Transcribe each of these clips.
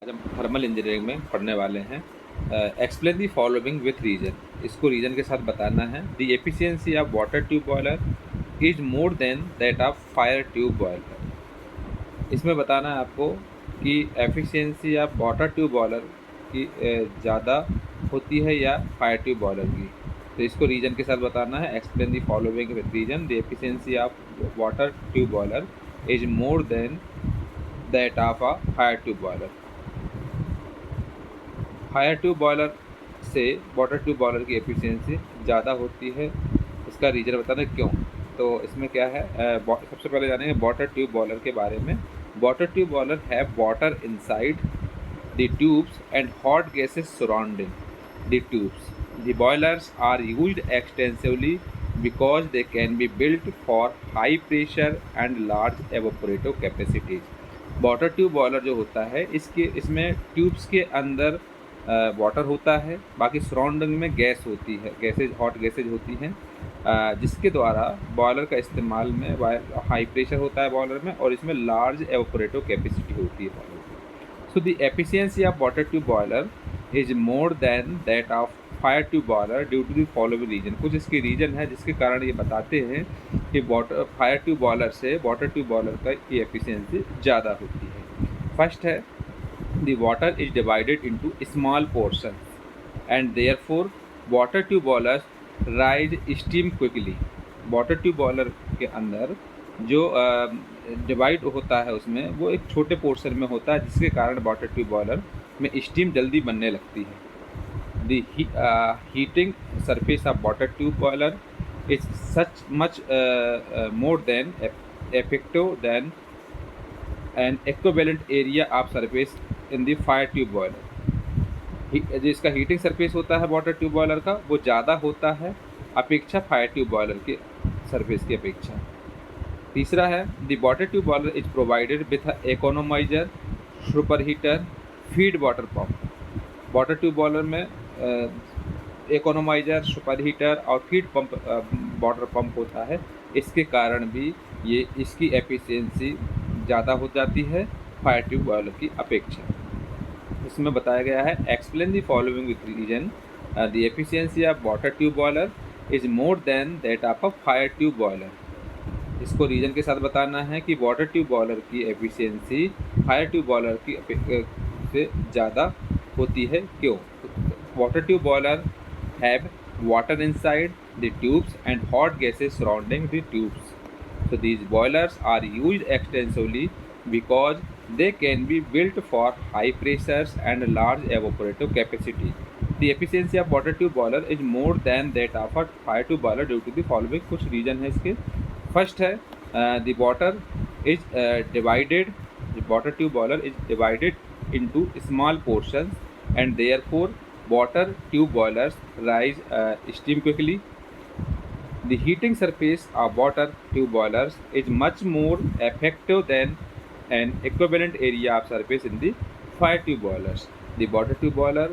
आज हम thermal engineering में पढ़ने वाले हैं। Explain the following with reason. इसको रीजन के साथ बताना है। The efficiency of water tube boiler is more than that of fire tube boiler. इसमें बताना है आपको कि efficiency of water tube boiler की ज़्यादा होती है या फायर ट्यूब बॉयलर की। तो इसको रीजन के साथ बताना है। Explain the following with reason. The efficiency of water tube boiler is more than that of a fire tube boiler. Fire tube boiler से वाटर ट्यूब बॉयलर की एफिशिएंसी ज़्यादा होती है। इसका रीज़न बताना क्यों। तो इसमें क्या है, सबसे पहले जानेंगे वाटर ट्यूब बॉयलर के बारे में। Water tube boiler have water inside the tubes and hot gases surrounding the tubes. The boilers are used extensively because they can be built for high pressure and large evaporative capacities. Water tube boiler जो होता है इसमें tubes के अंदर water होता है, बाकी surrounding में गैस होती है, गैसेज हॉट गैसेज होती हैं, जिसके द्वारा बॉयलर का इस्तेमाल में हाई प्रेशर होता है बॉयलर में, और इसमें लार्ज एवोपरेटिव कैपेसिटी होती है बॉयलर की। So the efficiency of water tube boiler is more than that of fire tube boiler due to the following reason. कुछ इसकी रीजन है जिसके कारण ये बताते हैं कि फायर ट्यूब बॉयलर से वाटर ट्यूब बॉयलर की एफिशिएंसी ज़्यादा होती है। फर्स्ट है, the water is divided into small portions and therefore water tube boilers rise steam quickly। Water tube boiler के अंदर जो डिवाइड होता है उसमें वो एक छोटे पोर्शन में होता है, जिसके कारण वाटर ट्यूब बॉयलर में स्टीम जल्दी बनने लगती है। The heating surface of water tube boiler is such much more than effective than an equivalent area of surface in the fire tube boiler. जिसका हीटिंग सरफेस होता है वाटर ट्यूब बॉयलर का, वो ज़्यादा होता है अपेक्षा फायर ट्यूब बॉयलर के सरफेस की अपेक्षा। तीसरा है, the water tube boiler is provided with economiser, super heater, feed water pump. Water tube boiler में इकोनोमाइजर, सुपर हीटर और फीड पंप वाटर पंप होता है। इसके कारण भी ये इसकी एफिशिएंसी ज़्यादा हो जाती है फायर ट्यूब बॉयलर की अपेक्षा। इसमें बताया गया है, explain the following with reason. The efficiency of water tube boiler is more than that of a fire tube boiler. इसको रीजन के साथ बताना है कि वाटर ट्यूब बॉयलर की एफिशिएंसी फायर ट्यूब बॉयलर की से ज़्यादा होती है। क्यों? Water tube boiler have water inside the tubes and hot gases surrounding the tubes. So these boilers are used extensively because they can be built for high pressures and large evaporative capacity. The efficiency of water tube boiler is more than that of a fire tube boiler due to the following। कुछ reason है इसके। First है, the water is divided the water tube boiler is divided into small portions and therefore water tube boilers rise steam quickly। The heating surface of water tube boilers is much more effective than an equivalent area of surface in the fire tube boilers। The water tube boiler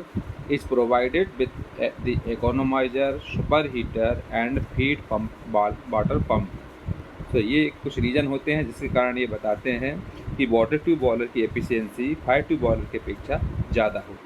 is provided with the economizer, superheater and feed pump water pump। तो ये कुछ reason होते हैं जिसके कारण ये बताते हैं कि वाटर ट्यूब बॉयलर की एफिशिएंसी फायर ट्यूब बॉयलर की अपेक्षा ज़्यादा होती है।